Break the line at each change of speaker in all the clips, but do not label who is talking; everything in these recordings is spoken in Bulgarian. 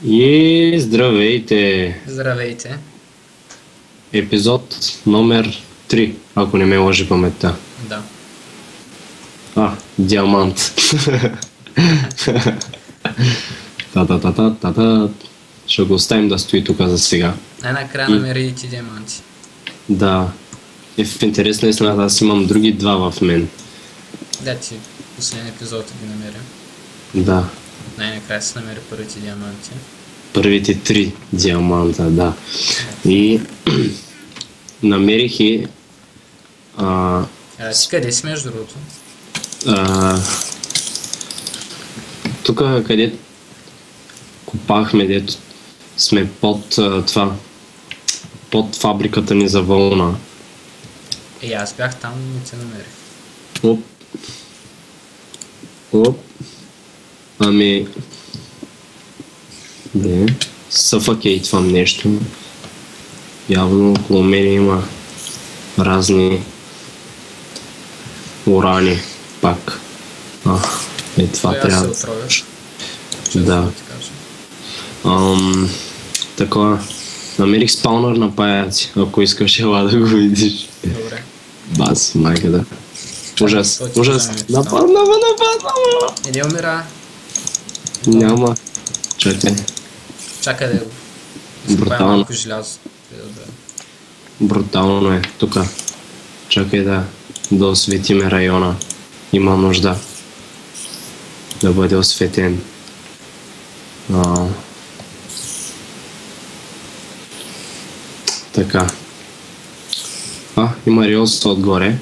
И здравейте!
Здравейте.
Епизод номер 3, ако не ме лъжи паметта.
Да.
Диамант. Та-та-та-та-та-та. Ще го оставим да стои тук за сега.
Най-накрая намери ти диаманти.
Да. В интерес на истината, аз имам други два в мен.
Да, ти последния епизод ги намеря.
Да.
Най-накрая си намери първите диаманти.
Първите 3 диаманта, да. И намерих и
Ти къде си между другото?
тук където копахме, дето сме под под фабриката ни за вълна.
Аз бях там и те намерих.
Оп. Оп. Ами... Не. Съфакейтвам нещо. Явно около мен има разни урани. Пак. Това трябва да...
се отровиш.
Да. Така. Намерих спаунър на паяци, ако искаш ела да го видиш.
Добре.
Бас, майка да. Ужас,
Той ти
ужас.
вземе
Нападна.
Иди умира.
Няма. Чакай.
Чакай да го.
Брутално.
Малко желязо.
Брутално е. Тука. Чакай да осветиме района. Има нужда да бъде осветен. Така. Има риос отгоре.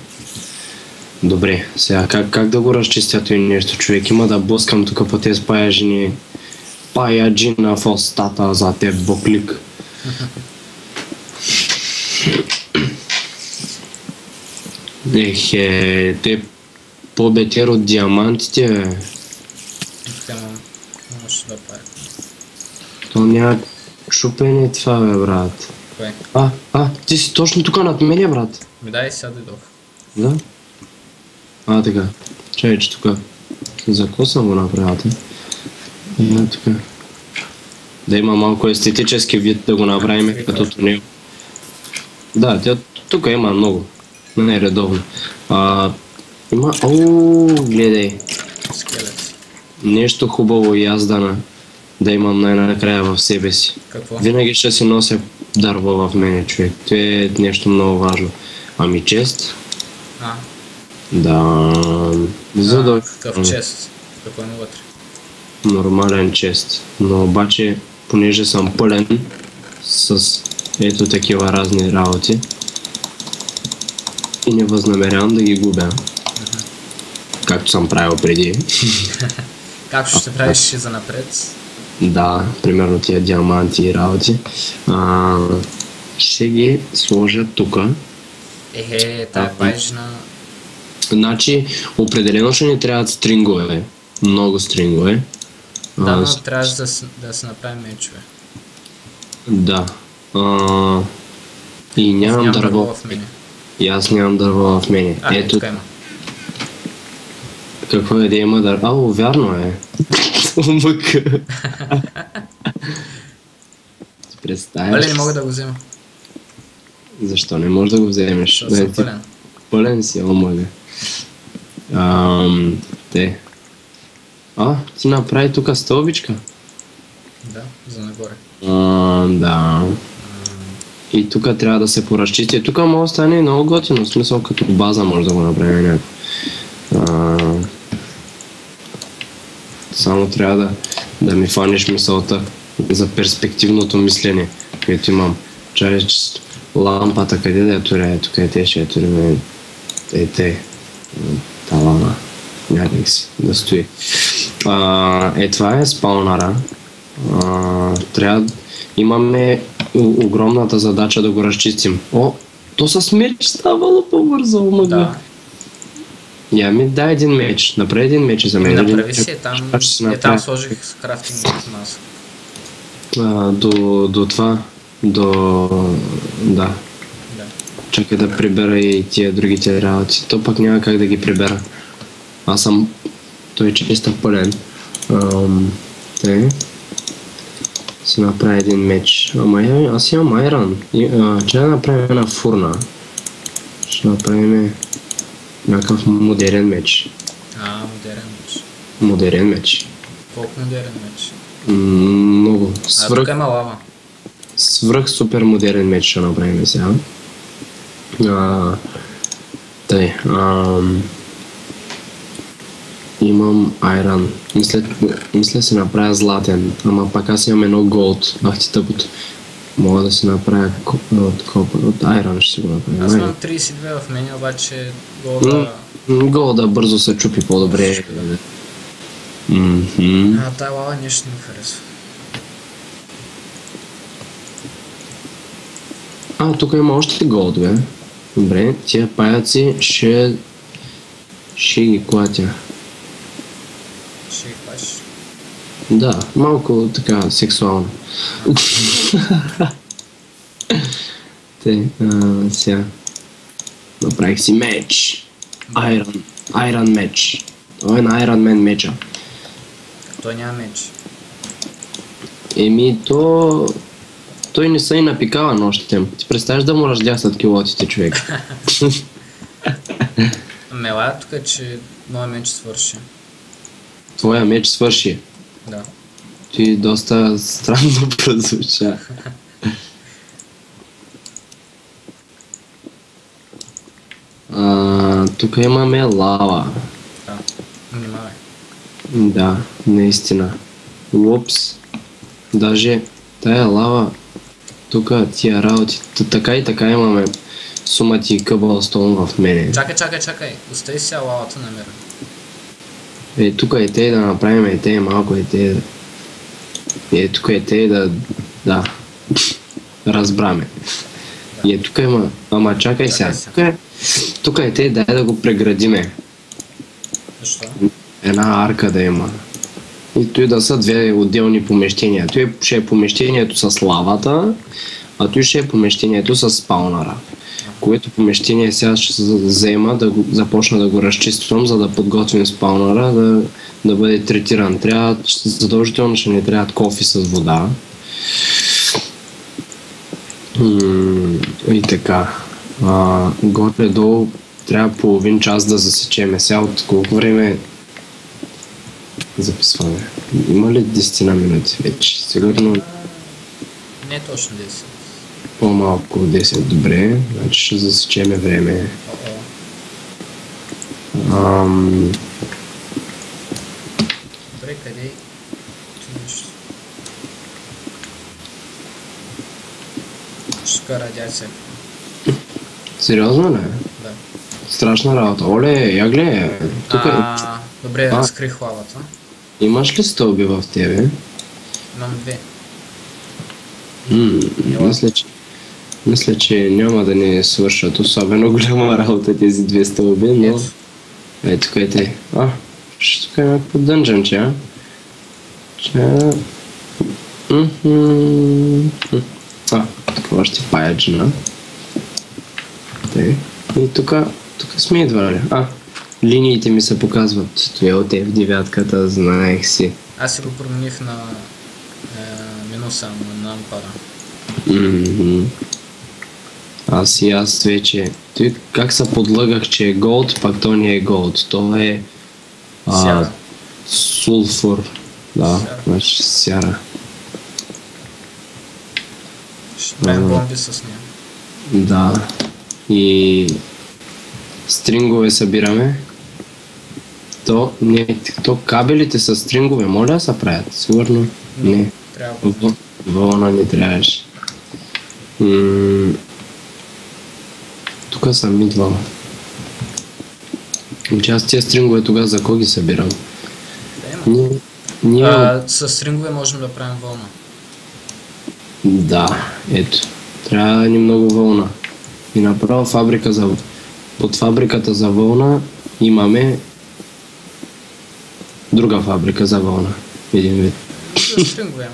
Добре, сега как да го разчистя и нещо, човек? Има да блъскам тук по тези паяжини. Паяджина в остата за теб, боклик. Те по-бетер от диамантите.
Те можеш да пая.
То няма чупене това, бе, брат.
Кое?
Ти си точно тук над мене, брат.
Дай сега дойдох.
Да? Така. Чай, че тук. За какво съм го направил? Тук. Да има малко естетически вид да го направим като тунел. Да, тук има много. Не е редовно. Има... гледай.
Скелет.
Нещо хубаво и аз да имам най-накрая в себе си.
Какво?
Винаги ще си нося дърво в мене, човек. Това е нещо много важно. Чест? Да.
Какъв чест? Какво има вътре?
Нормален чест. Но обаче, понеже съм пълен с ето такива разни работи и не възнамерявам да ги губя. Както съм правил преди.
Както ще правиш и за напред? Да,
примерно тия диаманти и работи. Ще ги сложа тука.
Тая паяжина...
Значи, определено ще ни трябват стрингове. Много стрингове.
Да, но трябваше да се направим мечове.
Да. И нямам дърво
в мене.
И аз нямам дърво в мене.
Ето. Тук има.
Какво е да има дърво? Вярно е. Мъка. Представяш?
Не мога да го взема.
Защо не можеш да го вземеш?
Защото съм пълен.
Пълен си, омага. Ти направи тук стълбичка?
Да, за нагоре.
Да. И тук трябва да се поразчисти. Тук може да стане много готино, в смисъл като база може да го направим някакво. Само трябва да ми фаниш мисълта за перспективното мислене, което имам. Чаеш лампата, къде да я туря? Тук ще я турим. Талана. Някак си да стои. Това е спаунъра. Имаме огромната задача да го разчистим. То с меч ставало по-бързо, омага.
Да.
Ми дай един меч. Направи един меч за мен.
Направи си, там сложих крафтинг маса.
До това. Да. Чакай да прибера и тия другите работи. То пък няма как да ги прибера. Той е чиста пълен. си направя един меч. Ама аз имам айран. Че да направим една фурна. Ще направим някакъв модерен меч.
Модерен меч.
Модерен меч.
Колко модерен меч?
Много.
Тук има лава.
Свръх супер модерен меч ще направим сега. Тъй. Имам айран. Мисля си направя златен, ама пак аз имам едно голд. Ах ти тъпото. Мога да си направя от айран ще си го направя.
Аз имам 32 в мене, обаче голда...
Голда бързо се чупи по-добре.
Тая лава нещо не ми харесва.
Тук има още голд, бе. Добре, тия паяци ще ги клатя.
Ще ги клатиш?
Да, малко така сексуално. Сега. Направих си меч. Айрон меч. Това е на Iron Man меча.
Той няма меч.
Той не са и напикава нощем. Ти представяш да му раздясат килотите, човек.
Мела тук, че моя меч свърши.
Твоя меч свърши?
Да.
Ти доста странно прозвуча. Тук имаме лава.
Да, внимавай.
Да, наистина. Упс. Даже тая лава, тук тия работи, така и така имаме сумати и къбълстоун в мене.
Чакай. Остави сега лавата намерено.
Тук е те да направим малко тук е те да разбраме. Тук има, ама чакай сега. Тук е те дай да го преградиме.
Защо?
Една арка да има. И той да са две отделни помещения. Той ще е помещението с лавата, а той ще е помещението с спаунъра. Което помещение сега ще се взема започна да го разчиствам, за да подготвим спаунъра да бъде третиран. Задължително ще ни трябват кофи с вода. И така. Горе-долу трябва половин час да засечеме. Сега от колко време записваме? Има ли 10 на минути вече? Сигурно
Не точно 10.
По-малко 10, добре. Значи ще засечеме време.
Добре, къде? Ще радиация.
Сериозно ли?
Да.
Страшна работа. Оле, ягле.
Добре, разкрих лавата.
Имаш ли стълби в тебе?
Имам 2.
Мисля, че няма да ни свършат особено голяма работа тези 2 стълби, но... Тук е те. Тук е някакво дънжънче, тук още паяджина. И тук сме идвали. Линиите ми се показват. Той от F9-ката, знаех си.
Аз си го промених на минуса на ампара.
Аз вече... Той как се подлъгах, че е голд, пак то не е голд. То е...
Сяра.
Сулфур. Да, значи сяра.
Ще правим бомби с нея.
Да. И... Стрингове събираме. То кабелите с стрингове моля да се правят? Сигурно? Не.
Трябва.
Вълна не трябваше. Тук съм идвал. Аз тия стрингове тогава за кого ги събирам?
С стрингове можем да правим вълна.
Да, ето. Трябва да ни много вълна. И направо под фабриката за вълна имаме друга фабрика за вълна. Един вид.
За стрингове,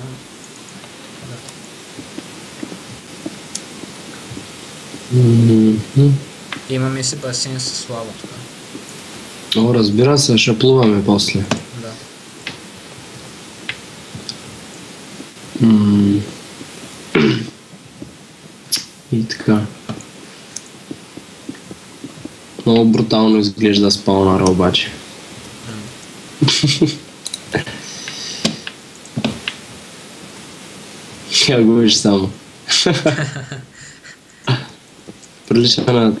Имаме си басейн с лава тук.
Разбира се, ще плуваме после.
Да.
М. И така. Много брутално изглежда спаунъра обаче. Я го виж само. Прилича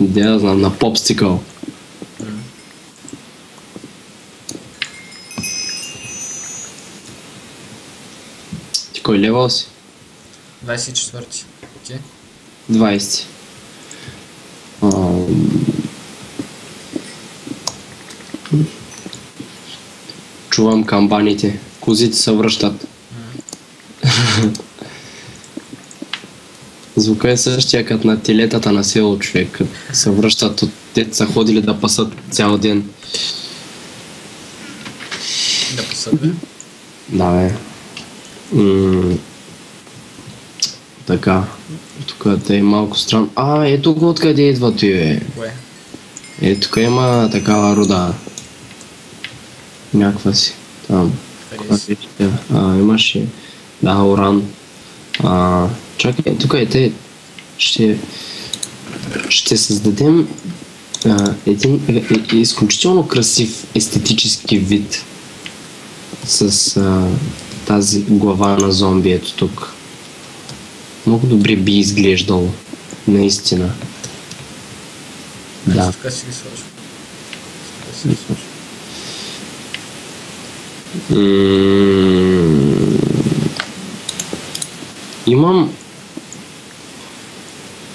да знам, на попстикъл. Ти кой левел си?
24-ти. Ти?
20. Чувам камбаните. Козите се връщат. Звука е същия като на телетата на село, човек. Като се връщат от те са ходили да пасат цял ден.
Да пасат, бе?
Да, бе. Така. Тук е малко странно. Ето го откъде идва той, бе.
Кое?
Тук има такава руда. Някаква си. Там.
Къде си?
Имаше. Да, уран. Чакай, тук те ще създадем един изключително красив естетически вид с тази глава на зомби, ето тук. Много добре би изглеждало, наистина. Да.
Тук си ги сложим. Тук си ги сложим.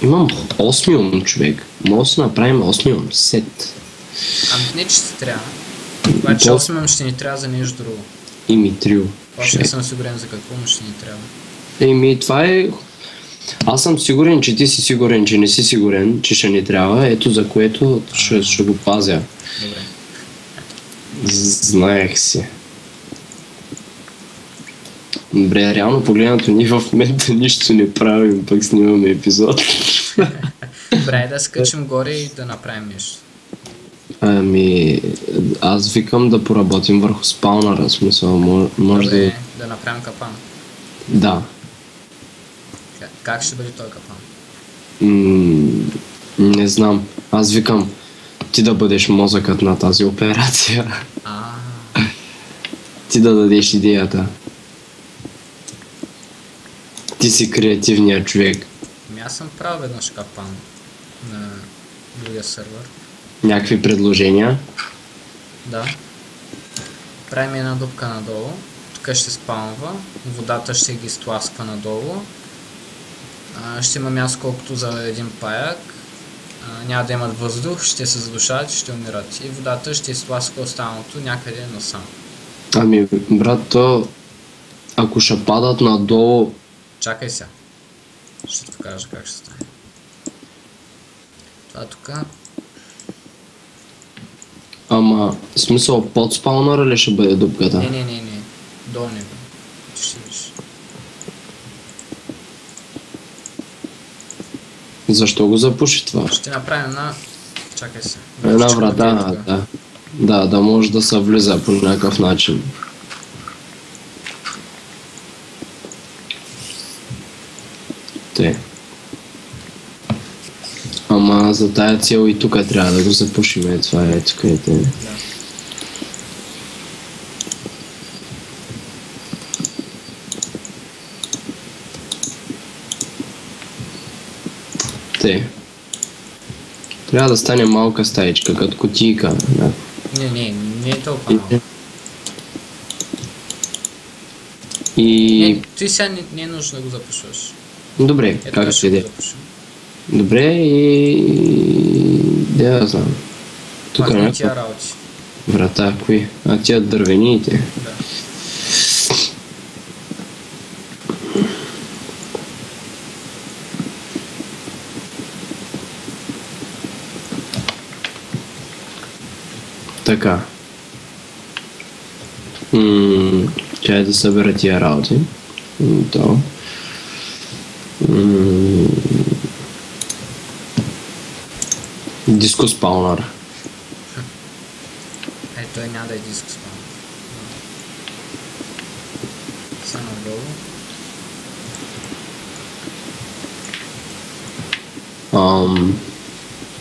Имам осмиум, човек. Може да си направим осмиум сет.
Ами не, че ще трябва. Обаче 8 ще ни трябва за нещо друго.
Имитрил.
Още не съм сигурен за какво, но ще ни трябва.
Това е... Аз съм сигурен, че ти си сигурен, че не си сигурен, че ще ни трябва. Ето за което ще го пазя.
Добре.
Знаех си. Добре, реално погледнато ние в момента нищо не правим, пък снимаме епизод.
Добре, да скачим горе и да направим нещо.
Аз викам да поработим върху спаунъра, смисъл, може
Добре, да направим капан.
Да.
Как ще бъде този капан?
Не знам. Аз викам ти да бъдеш мозъкът на тази операция. Ти да дадеш идеята. Ти си креативният човек.
Аз съм правил веднъж капан на другия сервер.
Някакви предложения?
Да. Правим една дупка надолу. Тук ще спаунва. Водата ще ги стласква надолу. Ще има място колкото за един паяк. Няма да имат въздух, ще се задушават и ще умират. И водата ще изтласка останалото някъде насам.
Брат, то ако ще падат надолу...
Чакай сега. Ще ти покажа как ще стане. Това тук.
В смисъл под спаунъра ли ще бъде дупката?
Не. Долу него. Ще видиш.
Защо го запуши това?
Ще направим една... Чакай се.
Една врата, да. Да може да се влиза по някакъв начин. Ама за тая цел и тук трябва да го запушим. Това е тук. Трябва да стане малка стаичка, като кутийка.
Не е толкова малко. Ти сега не е нужно да го запушваш.
Добре, как ще иде? Добре да знам. Тук
е тия работи.
Врата, кои? Тия дървените?
Да.
Така. Чай да събера тия работи. Диско спаунър.
Той няма да е диско спаунър. Са надолу.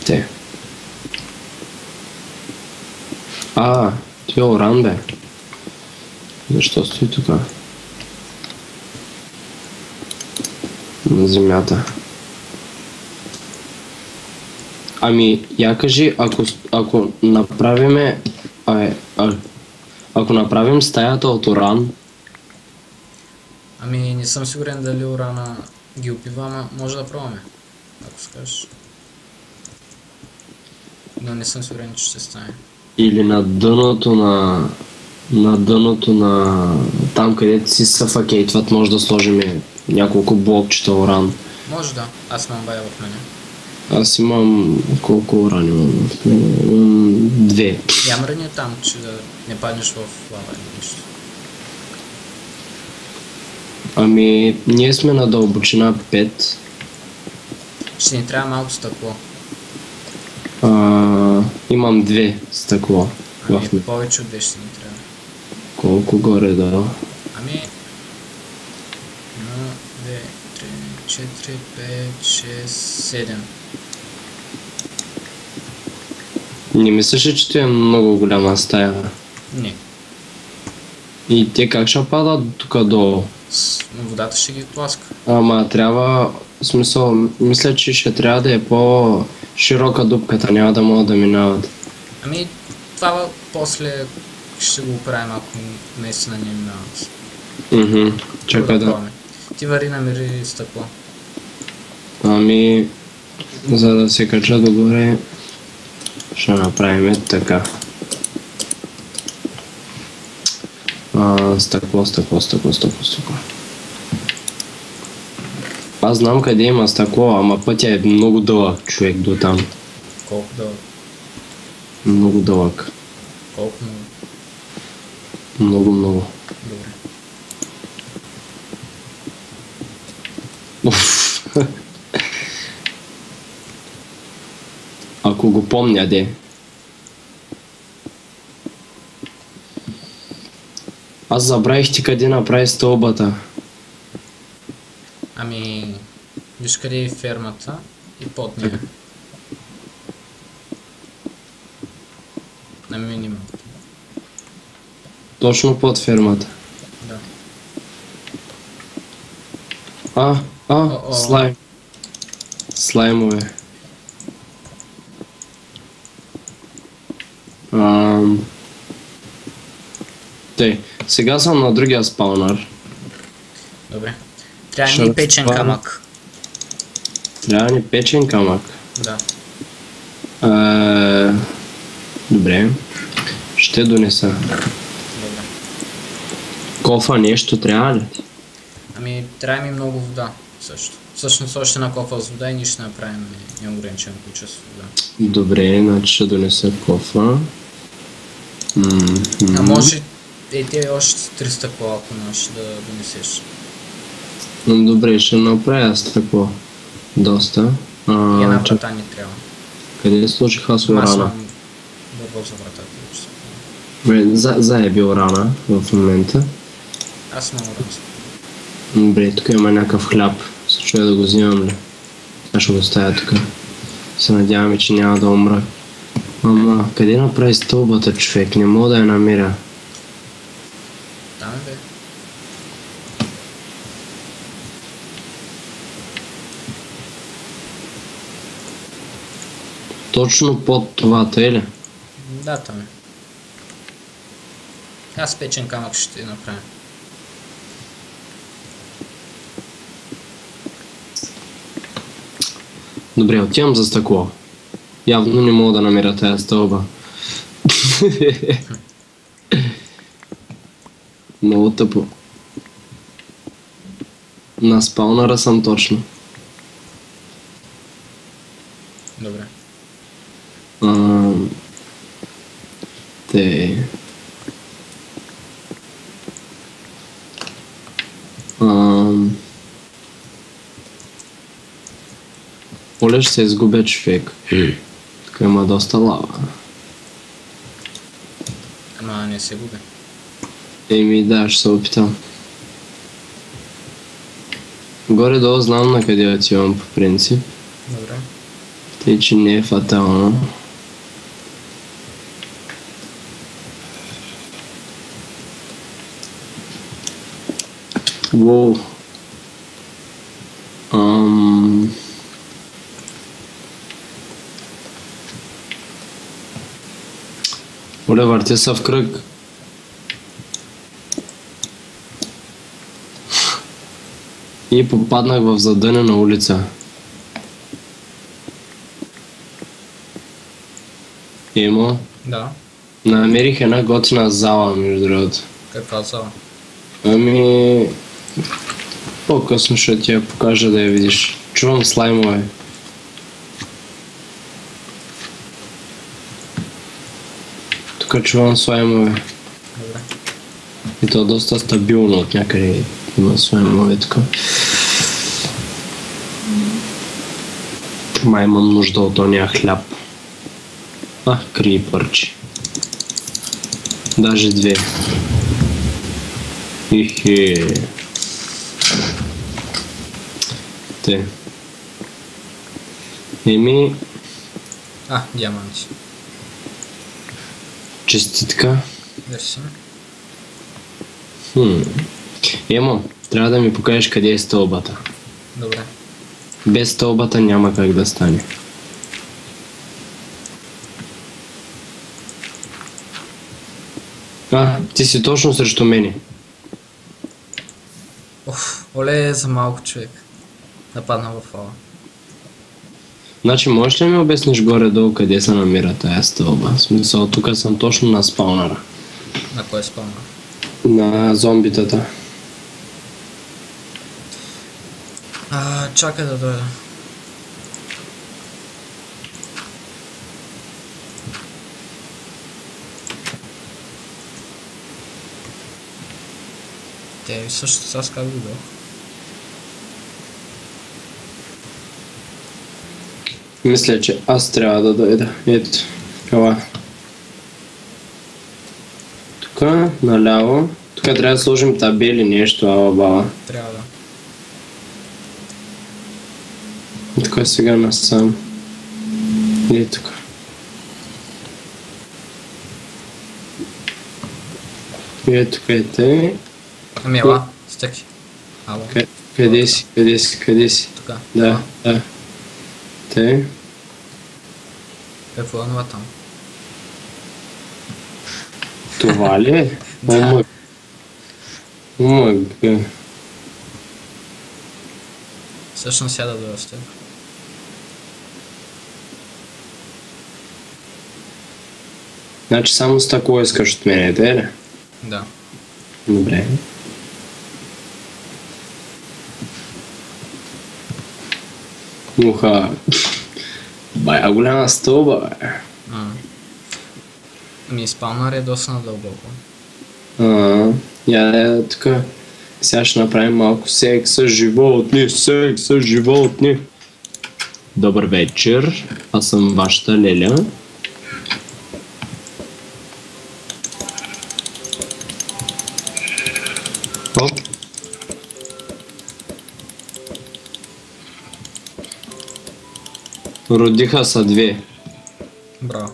Те. Ти е уран, бе. Защо стои тук? На земята. Ами, я кажи, ако направиме... Ако направим стаята от уран...
Ами не съм сигурен дали урана ги опива, ама може да пробваме. Ако скажеш. Но не съм сигурен, че ще стане.
Или на дъното на... На дъното на... Там където си съфакейтват, може да сложим няколко блокчета уран.
Може да. Аз имам бая в мене.
Аз имам... Колко уран имам? 2.
Ямрани там, че да не паднеш в лава или нещо.
Ами, ние сме на дълбочина 5.
Ще ни трябва малко стъкло.
Имам 2 стъкло.
Ами повече от 2 ще ни трябва.
Колко горе да?
Ами... 1, 2, 3, 4, 5, 6, 7.
Не мислиш ли, че това е много голяма стая?
Не.
И те как ще падат тук долу?
Водата ще ги тласка.
Ама трябва... В смисъл, мисля, че ще трябва да е по-широка дупката, няма да могат да минават.
Ами това после ще го оправим, ако наистина не минават.
Чакай да...
Ти вари намери стъкло.
Ами... За да се кача догоре... Ще направим така. Стъкло. Аз знам къде има стъкло, ама пътя е много дълъг, човек, до там.
Колко дълъг?
Много дълъг.
Колко много?
Много.
Добре.
Ако го помня, де. Аз забравих ти къде направи стълбата.
Ами... Виж къде е фермата и под нея. На минимум.
Точно под фермата.
Да.
Слайм. Слаймове. Тъй, сега съм на другия спаунър.
Добре. Трябва ни печен камък.
Трябва ни печен камък.
Да.
Добре. Ще донеса.
Добре.
Кофа нещо трябва ли?
Ами трябва ми много вода също. Всъщност още на кофа с вода и ние ще направим неограничено количество вода.
Добре, значи ще донеса кофа.
А може те още 300 кола, ако можеш да донесеш.
Добре, ще направя с тако. Доста.
Една врата ни трябва.
Къде сложих аз урана?
Аз имам дърво за вратата.
Добре, заеби урана в момента.
Аз имам урана.
Добре, тук има някакъв хляб. Се чуя да го взимам ли? Сега ще го оставя тук. Се надяваме, че няма да умра. Ама, къде направи стълбата, човек? Не мога да я намеря.
Там е, бе.
Точно под това, тъй ли?
Да, там е. Аз печен камък ще направя.
Добре, отивам за стъкло. Явно не мога да намеря тая стълба. Много тъпо. На спаунъра съм точно.
Добре.
Те... Поле ще се изгубя, човек. Тук има доста лава.
Ама не се губи.
Еми да, ще се опитам. Горе-долу знам на къде отивам по принцип.
Добре.
Тъй, че не е фатално. Воу. Оле, въртя са в кръг. И попаднах в задънена улица. Емо,
Да.
намерих една готина зала, между другото.
Каква зала?
Ами... По-късно ще ти я покажа да я видиш. Чувам слаймове. Тук чувам слаймове.
Добре.
И то е доста стабилно от някъде има слаймове тук. Май имам нужда от ония хляб. Крипърчи. Даже две. Хе-хе. Те. Еми...
Диаманти.
Честитка.
Мерси.
Емо, трябва да ми покажеш къде е стълбата.
Добре.
Без стълбата няма как да стане. Ти си точно срещу мене.
Оле, за малко човек. Нападна в фала.
Значи, можеш ли ми обясниш горе-долу къде се намира тая стълба? В смисъл, тук съм точно на спаунъра.
На кой спаунър?
На зомбитата.
Чакай да дойда. Те също аз как дойдох?
Мисля, че аз трябва да дойда. Ето, това. Тук, наляво. Тук трябва да сложим табели, нещо, ала-бала.
Трябва да.
Тук сега насам. И тук. И ето къде.
Ами ела, стъки. Ало.
Къде си?
Тука.
Да. Те.
Какво е това там?
Това ли е?
Да.
Омъг.
Всъщност сяда да расте.
Значи само стъкло искаш от мене, те ли?
Да.
Добре. Уха. Бая голяма стълба, бе.
Ами спаунър е доста надълбоко.
Я тук. Сега ще направим малко секс с животни. Добър вечер. Аз съм вашата Леля. Оп. Родиха са две.
Браво.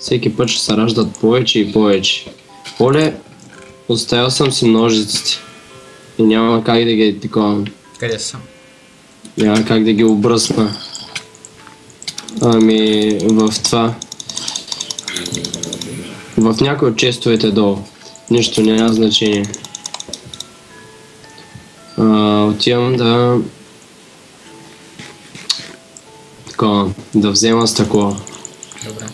Всеки път ще се раждат повече и повече. Оле, оставил съм си ножиците. И няма как да ги такова.
Къде са?
Няма как да ги обръсна. Ами, в това. В някои от честовете долу. Нищо, няма значение. Отивам да взема стъкло.
Добре.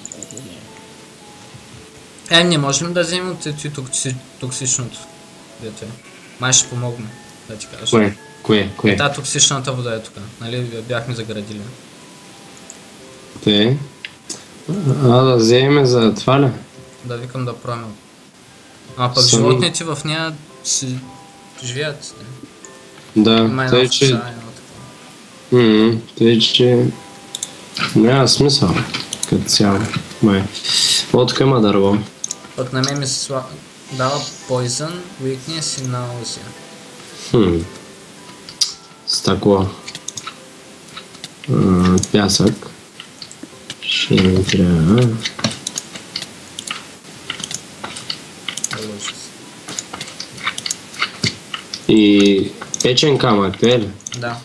Не можем да вземем от токсичното. Дете. Май ще помогне, да ти кажа.
Кое?
Та токсичната вода е тук. Нали бяхме заградили.
Те? Да вземем за това ли?
Да викам да пробваме. Пък животните в нея си живеят.
Да, тъй че... Тъй че... Няма смисъл. Като цяло. Май. Тук има дърво.
Пък на мен ми се дава Poison, Weakness и Nausea.
стъкло. Пясък. Ще ми трябва. И печен камък, е ли?
Да.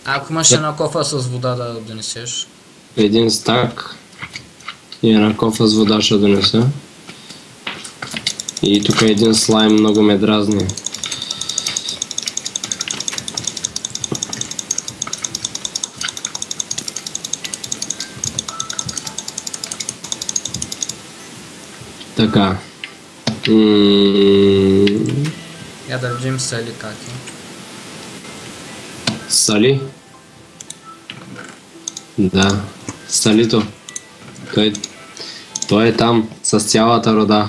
А ако имаш една кофа с вода да донесеш?
Един стак и една кофа с вода ще донеса. И тук един слайм много ме дразни. Така.
Я да видим Сали как е.
Сали? Да. Салито. Той е там с цялата рода.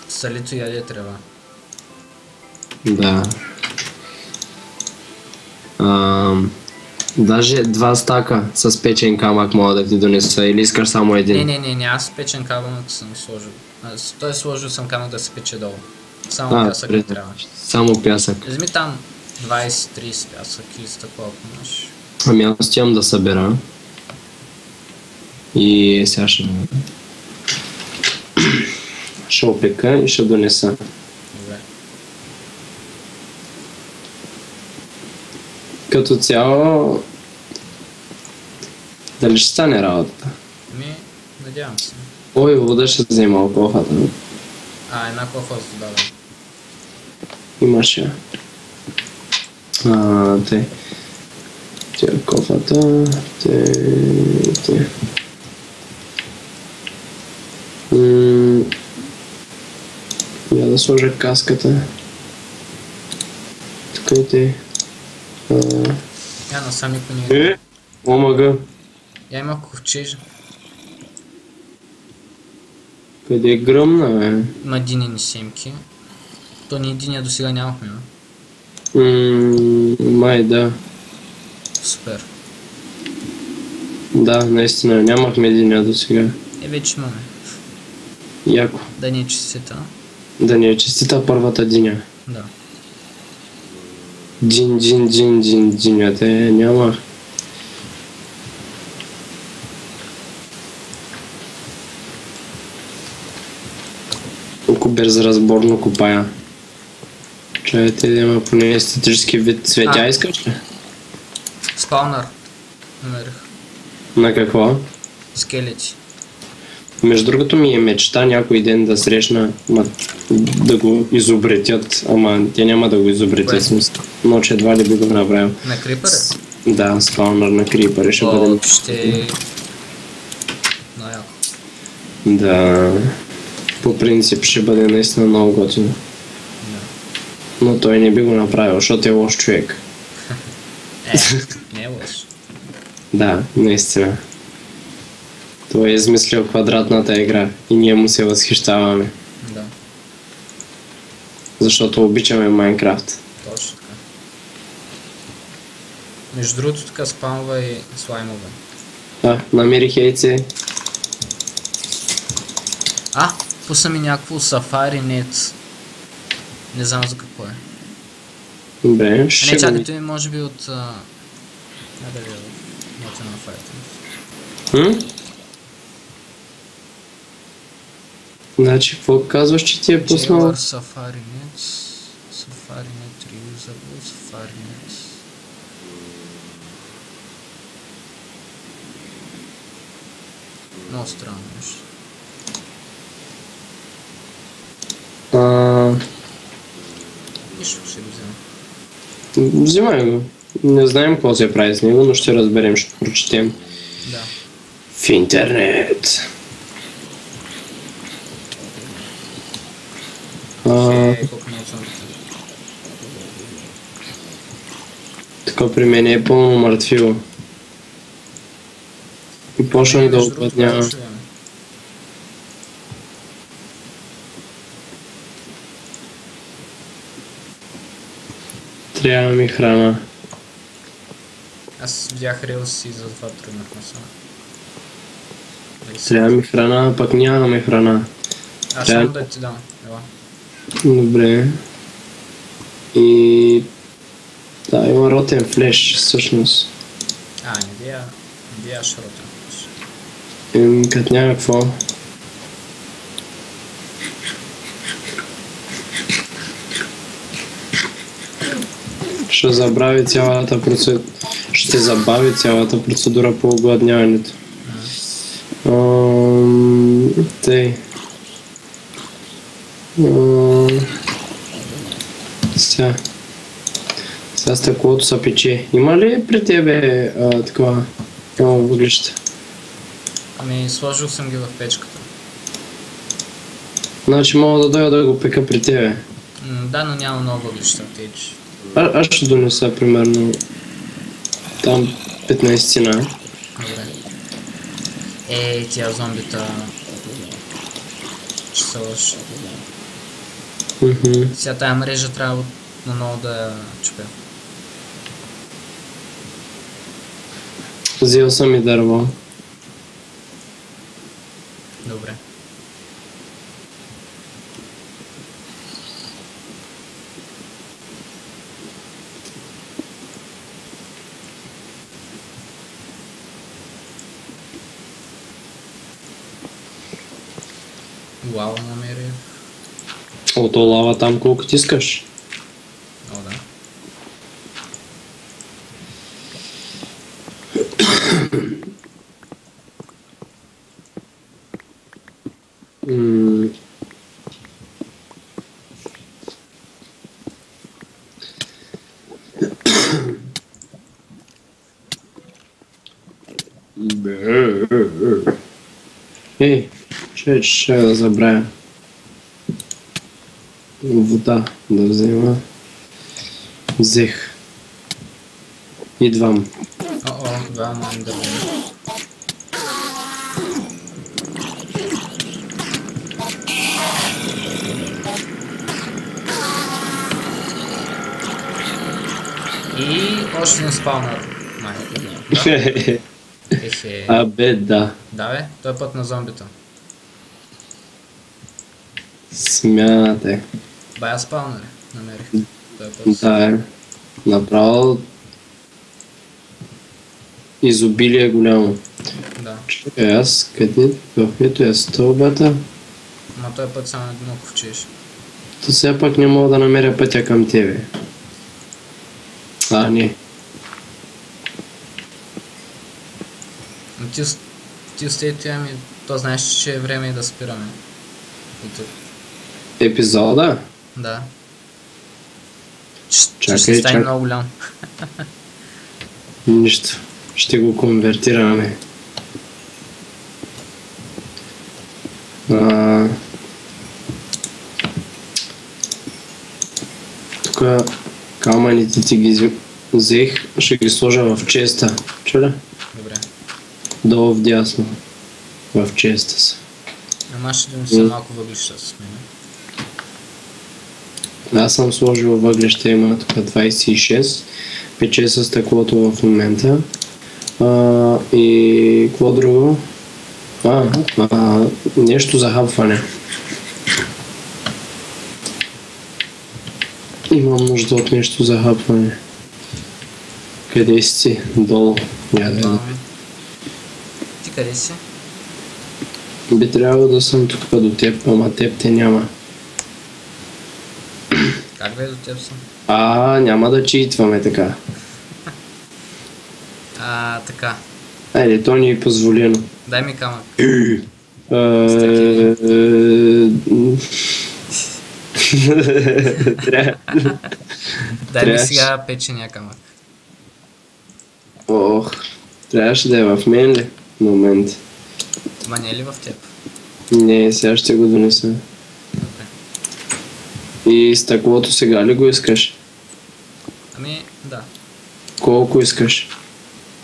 Салито яде трева.
Да. Даже 2 стака с печен камък мога да ти донеса, или искаш само един?
Не, аз печен камък съм сложил. Той сложил съм камък да се пече долу. Само пясък не трябва.
Само пясък.
Вземи там 20-30 пясък и стъкло, ако имаш.
Ами аз тям да събера. И сега ще опека и ще донеса.
Добре.
Като цяло... Дали ще стане работата?
Надявам се.
Ой, вода ще взема от кофата.
Една кофа с вода, да.
Имаше. Те. Тя кофата. Те. Я да сложа каската. Тук и те.
Я насам никой не е.
Омага.
Я има ковчеж.
Къде е гръмна, бе?
Има динени семки. То ни единия до сега нямахме, но.
Май да.
Супер.
Да, наистина, нямахме единия до сега.
Вече имаме.
Яко.
Да не е честита.
Да ни е честита първата диня.
Да.
Джин, те няма. Колко безразборно копая. Чайте да има поне естетически вид цветя, искаш ли?
Спаунър. Намерих.
На какво?
Скелети.
Между другото ми е мечта някой ден да срещна, да го изобретят, ама те няма да го изобретят, смисъл. Но че едва ли би го направил.
На крипър?
Да, спаунър на крипър ще бъде.
Ще... Най-яко.
Да. По принцип ще бъде наистина много готино.
Да.
Но той не би го направил, защото е лош човек.
Не е лош.
Да, наистина. Той е измислил квадратната игра и ние му се възхищаваме.
Да.
Защото обичаме Майнкрафт.
Точно така. Между другото така спамва и слаймове.
Намерих яйце.
Пусна ми някакво SafariNet. Не знам за какво е.
Добре,
Не,
ще
чакайте, може би от... да ви нота на файта.
Значи, какво казваш, че ти е пуснал?
SafariNet, Reusable, SafariNet. Много странно нещо. Нищо ще го взема.
Взимай го. Не знаем какво се прави с него, но ще разберем, ще прочетем.
Да.
В интернет.
Колко много съм.
Така при мен е пълно мъртвило. И почнах да опътнявам. Трябва ми храна.
Аз видях релси и затова тръгнах насам.
Трябва ми храна, пък нямаме храна.
Аз само да ти дам. Ела.
Добре. И... Да, има ротен флеш, всъщност.
Не дияш ротен флеш.
Като няма какво. Ще забрави цялата процедура. Ще забави цялата процедура по огладняването. Тъй. Сега стъклото се пече. Има ли при тебе такова въглища?
Сложил съм ги в печката.
Значи мога да дойда да го пека при тебе.
Да, но няма много въглища в тейч.
Аз ще донеса примерно там 15-на.
Добре. Тия зомбита... Че са лоши. Сега тая мрежа трябва наново да я чупя.
Взел съм и дърво.
Добре. Лава намери.
Ото лава там колко ти искаш.
О, да.
Ще да забравя. Вода да взема. Взех. Идвам.
Да, мам да бъде. И още един спаунър.
Абе, да.
Да бе, той път на зомбита.
Смятай.
Бая спаунър намерих. Той път.
Да, направо изобилие голямо.
Да.
Чакай, аз където е стълбата?
Ма той път само едно ковчиш.
То сега пък не мога да намеря пътя към тебе. Не.
Ти остей тя ми, то знаеш, че е време и да спираме.
Епизода?
Да. Ще се стане много голям.
Нищо. Ще го конвертираме. Тук камъните ти ги взех, ще ги сложа в честа. Чуля?
Добре.
Долу вдясно. В честа са.
Ама ще донеса малко въглища с мен.
Аз съм сложил въглеща, има тук 26. Пече с стъклото в момента. И какво друго? Нещо за хапване. Имам нужда от нещо за хапване. Къде си? Долу.
Ти къде си?
Би трябвало да съм тук до теб, ама теб те няма.
Как бе до теб съм?
Няма да читваме така.
Така.
Айде, то ни е позволено.
Дай ми камък. Дай ми сега печения камък.
Трябваше да е в мен ли? Момент.
Ма не е ли в теб?
Не, сега ще го донеса.
Добре.
И стъклото сега ли го искаш?
Да.
Колко искаш?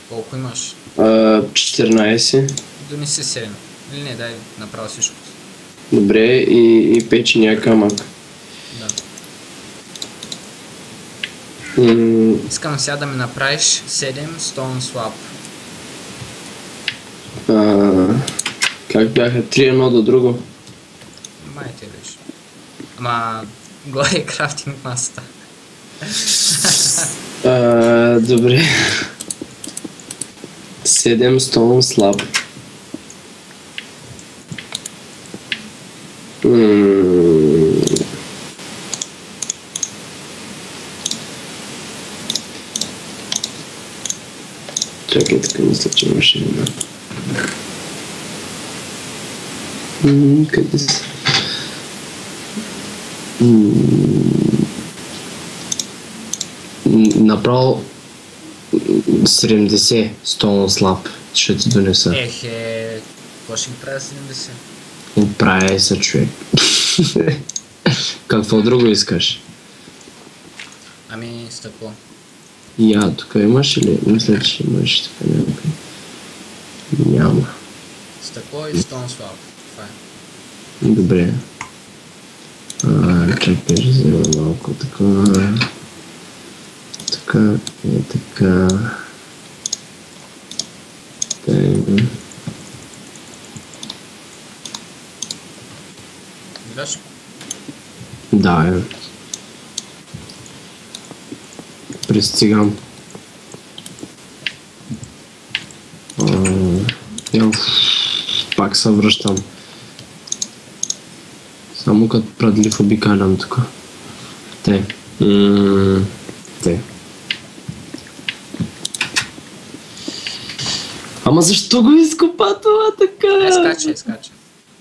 Колко имаш?
14.
Донеси 7. Или не, дай направо всичко.
Добре, и печения камък.
Да.
М,
Искам сега да ми направиш 7 Stone Swap.
Как бяха? 3 едно до друго.
Май те беше. Ама, горе е крафтинг масата.
Добре. 7 стон слаб. Чакай, така мисля, че имаше една. Къде са? Направо 70 стон слаб ще ти донеса.
Какво ще ги правя 70?
Оправяй се, човек. Какво друго искаш?
Ами, стъкло.
Я, тук имаш ли? Мисля, че имаш така някакъв. Няма.
Стъкло и стон слаб. Това е.
Добре. Чакай, ще взема малко такова. Така, така.
Гледаш?
Да, пристигам. Пак се връщам. Само като прадлив обикалям тук. Те. Ама защо го изкопа това така?
Скача.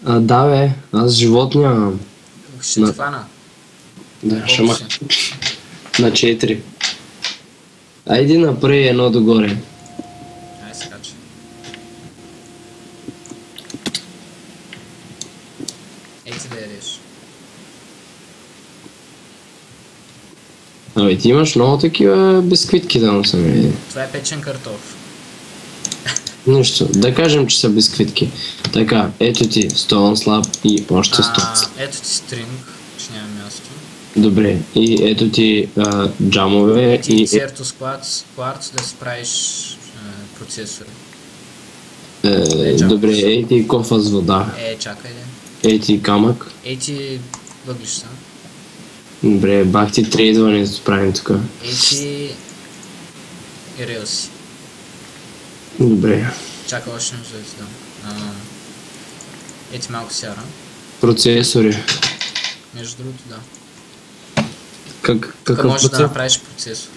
Да бе, аз живот нямам.
Ще те фана.
Да, ще мах. На 4. Айди направи едно догоре.
Ай, скача. Ей ти да ядеш.
Абе, ти имаш много такива бисквитки да носам.
Това е печен картоф.
Нищо, да кажем, че са бисквитки. Така, ето ти стон слаб и още стон слаб.
Ето ти стринг, че няма място.
Добре, и ето ти джамове
Ето ти цертус кварц да справиш процесори.
Добре, ей ти кофа с вода.
Чакай де.
Ей ти камък.
Ей ти въглища.
Добре, бах ти трейдване да правим тук.
Ей ти и релси.
Добре.
Чакай още нещо да ти дам. Ей ти малко сяра.
Процесори.
Между другото, да.
Какъв
Можеш да
процесор?
направиш процесор.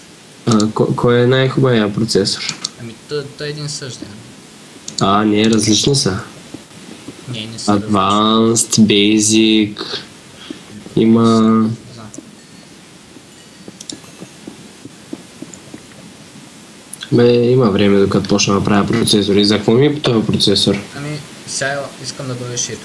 Кой е най-хубавия процесор?
Ами той е един същия.
Не, различни са.
Не са
Advanced, Basic, има...
различни.
Има време докато почна да правя процесори. За какво ми е по този процесор?
Ами, сега искам да дойдеш и тук.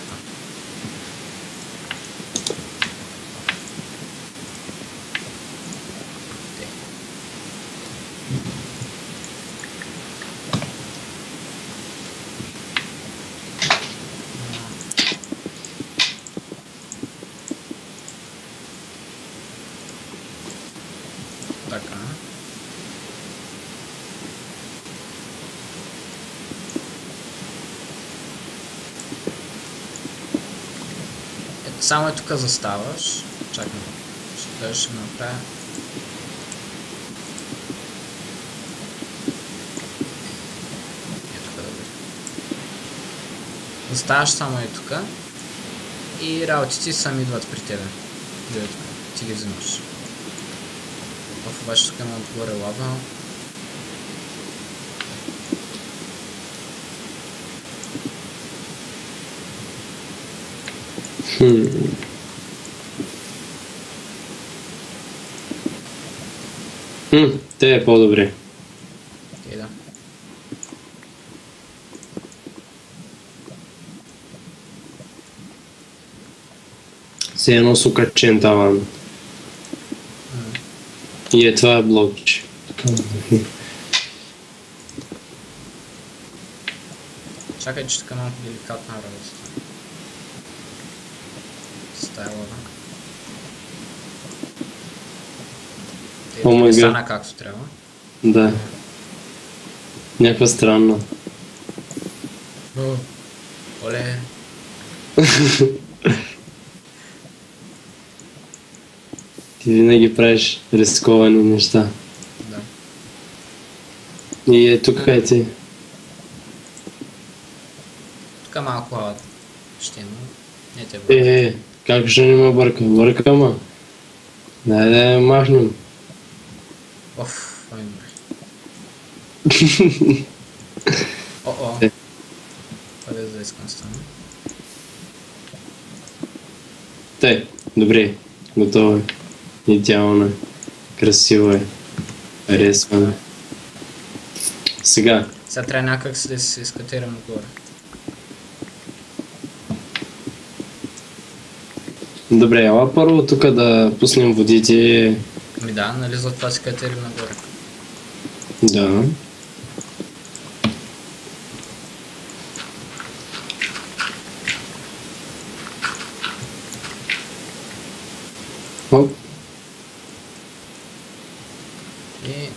Така. Само тук заставаш. Чакай. Ще го направя. Тук да бъде. Заставаш само и тук. И работите сами идват при тебе. Ти ги взимаш. Обаче тук има отгоре лава.
Те е по-добре.
Да.
Все едно с укачен таван. И това е блокче.
Чакай, че така малко деликатна работа. Стая лава. Не стана както трябва.
Да. Някаква странна.
Оле.
Ти винаги правиш рисковани неща.
Да.
И тук е ти.
Тук малко лава ще има. Не те бъде.
Как ще не ме бърка? Бърка, ма. Дай да я махнем.
Оф, ой, добре. О-о.
Е.
Това е за изкънствено.
Тъй, добре. Готово е. Идеално е. Красиво е. Харесваме. Сега.
Сега трябва някак си да се изкатерим отгоре.
Добре, ела първо тук да пуснем водите.
Ми да, нали за това си катерим нагоре.
Да. Оп.
И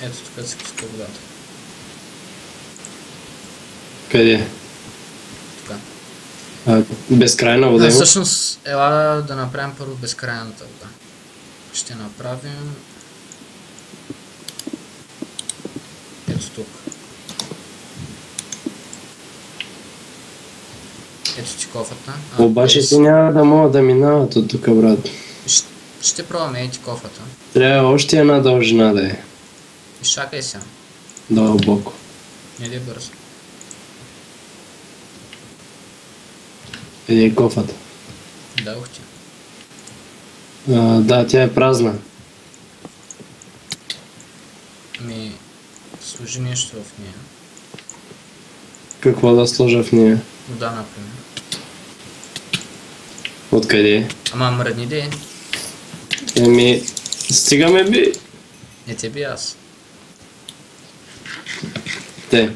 ето тук си пуска водата.
Къде?
Тук.
Безкрайна вода има?
Всъщност, ела да направим първо безкрайната вода. Ще направим... Ето тук. Ето ти кофата.
Обаче ти няма да могат да минават от тук, брат.
Ще пробваме ети кофата.
Трябва още една дължина да е.
Изчакай сега.
Дълбоко.
Не да е бързо.
Къде е кофата?
Дадох ти.
Да, тя е празна.
Ми, сложи нещо в нея.
Какво да сложа в нея?
Вода, например.
Откъде?
Ама мръдни де.
Еми, стигаме би.
Не те би аз.
Те.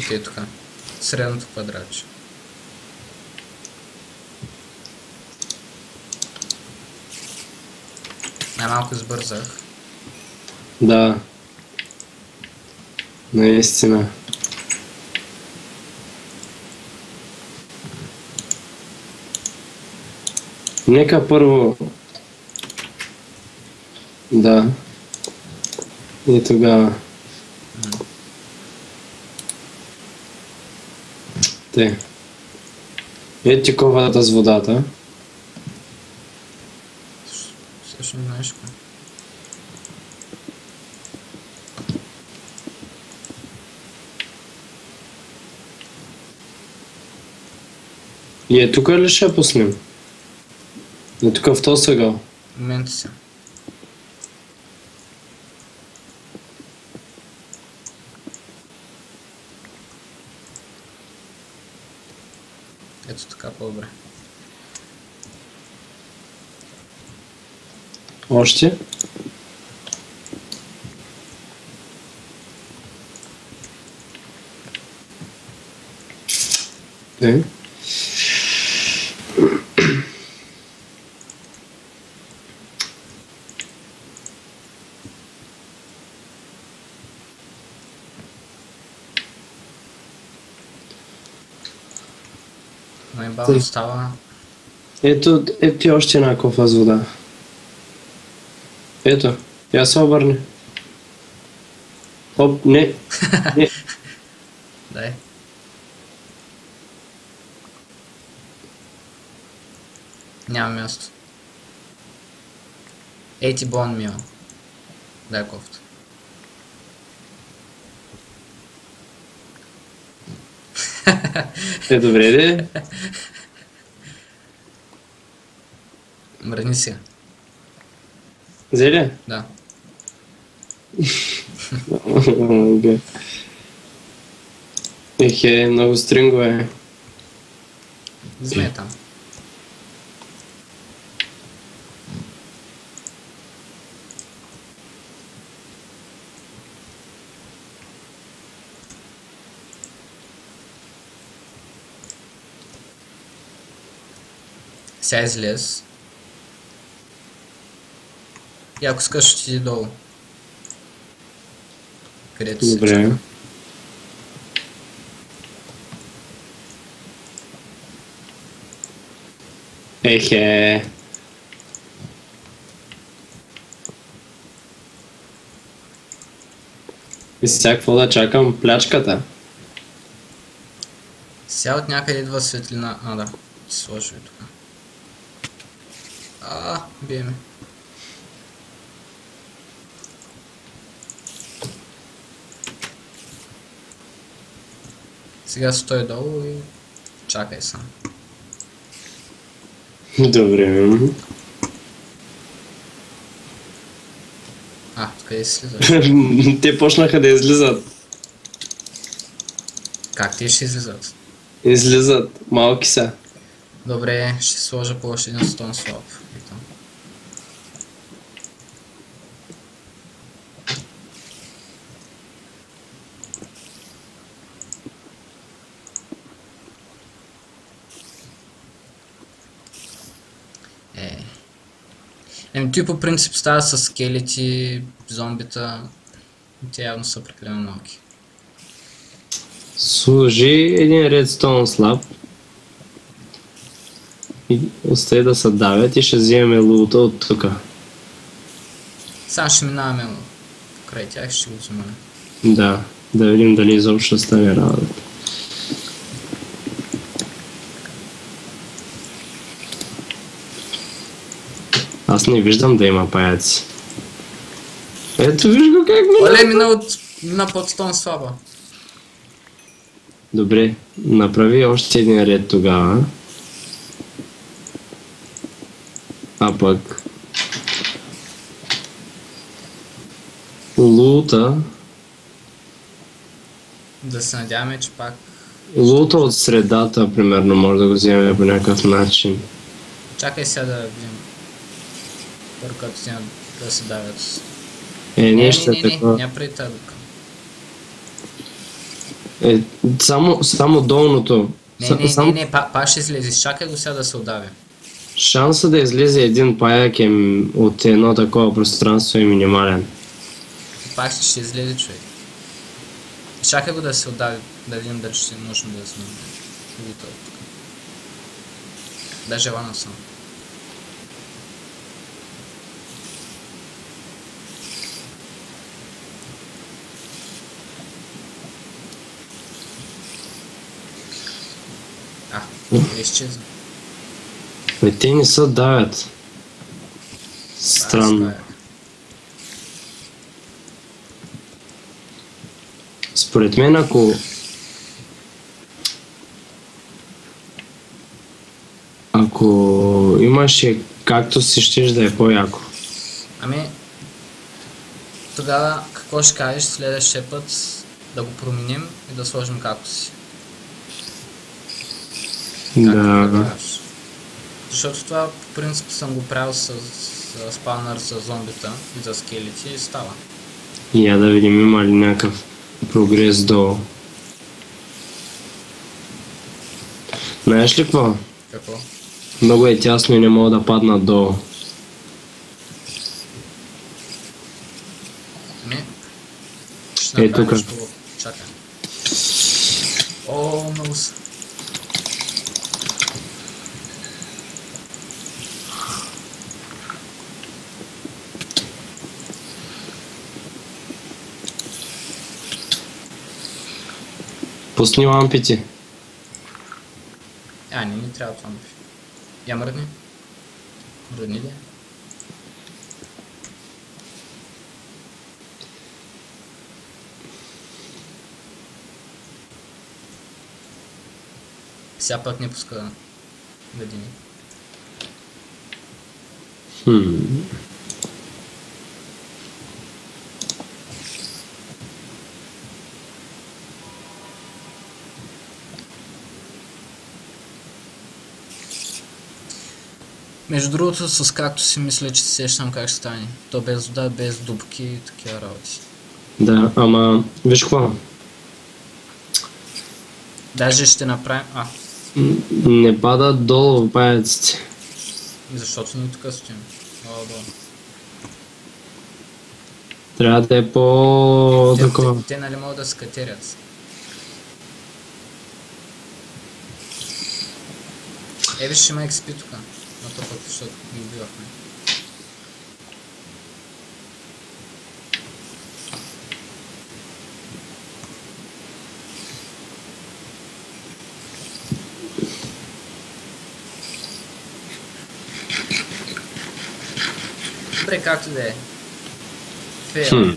Окей, тук. Средното квадратче. Най-малко избързах.
Да. Наистина. Нека първо... Да. И тогава... Те. Ето ти кофата с водата.
Също не знаеш какво.
И е тук ли ще пуснем? Е тук в този ъгъл.
Момента си. Ето така по-добре.
Още? Е.
Най-бавно става.
Ето ти още една кофа с вода. Ето, я се обърни. Оп, не. Не.
Дай. Няма място. Ей ти бон мил. Дай кофта.
Добре де.
Мръдни си.
Зеле?
Да.
Ехе, много стрингове.
Вземи там. Сега излез. И ако искаш, ще ти долу. Където се
Добре.
чака.
Ехе. И сега какво да чакам? Плячката?
Сега от някъде идва светлина. А, да. Ти сложи тук. Бие ме. Сега стой долу и чакай сам.
Добре.
Къде си слизаш?
Те почнаха да излизат.
Как те ще излизат?
Излизат. Малки са.
Добре, ще сложа по още един стон слаб. Той по принцип става с скелети, зомбита. Те явно са прекалено малки.
Служи един редстоун слаб. И остави да се давят и ще вземем лута от тука.
Сега ще минаваме покрай тях и ще го вземем.
Да видим дали изобщо ще стане работа. Аз не виждам да има паяци. Ето виж го как мина.
Оле, мина под стон слаба.
Добре, направи още един ред тогава. А пък... лута...
Да се надяваме, че пак...
лута от средата, примерно, може да го вземем по някакъв начин.
Чакай сега да видим. Първо като стигнат да се давят.
Нещо
Не,
такова.
няма преди тази дупка.
Само долното.
Не, пак ще излезеш. Чакай го сега да се удавя.
Шанса да излезе един паяк от едно такова пространство е минимален.
Пак ще излезе човек. Чакай го да се удави, да видим дали ще можем да сме лута от тук. Даже лана съм. Изчезна.
Те не се давят. Странно. Според мен ако имаше както си, щеш да е по-яко.
Ами, тогава какво ще кажеш следващия път да го променим и да сложим както си?
Да.
Защото това по принцип съм го правил с спаунър с зомбита и за скелети и става.
Я да видим има ли някакъв прогрес долу. Знаеш ли какво?
Какво?
Много е тясно и не мога да падна долу.
Ще направиш
тука.
Чакай. О, много са.
Пусни лампите.
Не трябва това лампи. Я мръдни. Мръдни ли? Сега пък не пуска ведини. Между другото, с както си мисля, че се сещам как ще стане. То без вода, без дупки и такива работи.
Да, ама виж какво?
Даже ще направим...
Не падат долу в паяците.
Защото ние тук стоим.
Трябва да е по-такова.
Те нали могат да се катерят. Виж, ще има XP тук. пък, защото ги убивахме. Добре, както да е. Фейл.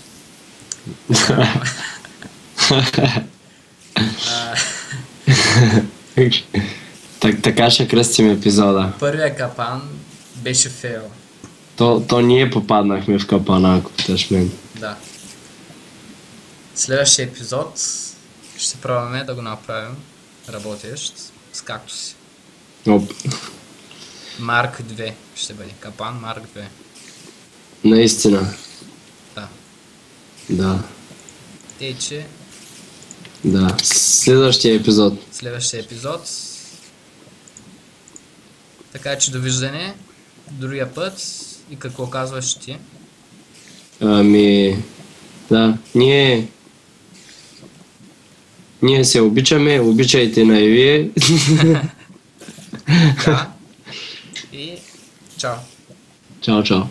Така ще кръстим епизода.
Първия капан беше фейл.
То ние попаднахме в капана, ако питаш мен.
Да. Следващия епизод ще пробваме да го направим работещ с кактуси.
Оп.
Марк 2 ще бъде. Капан Марк 2.
Наистина.
Да.
Да.
Тъй, че
Да. Следващия епизод.
следващия епизод. Така че довиждане. Другия път. И какво казваш ти?
Да. Ние се обичаме, обичайте на и вие.
Да. И чао.
Чао, чао.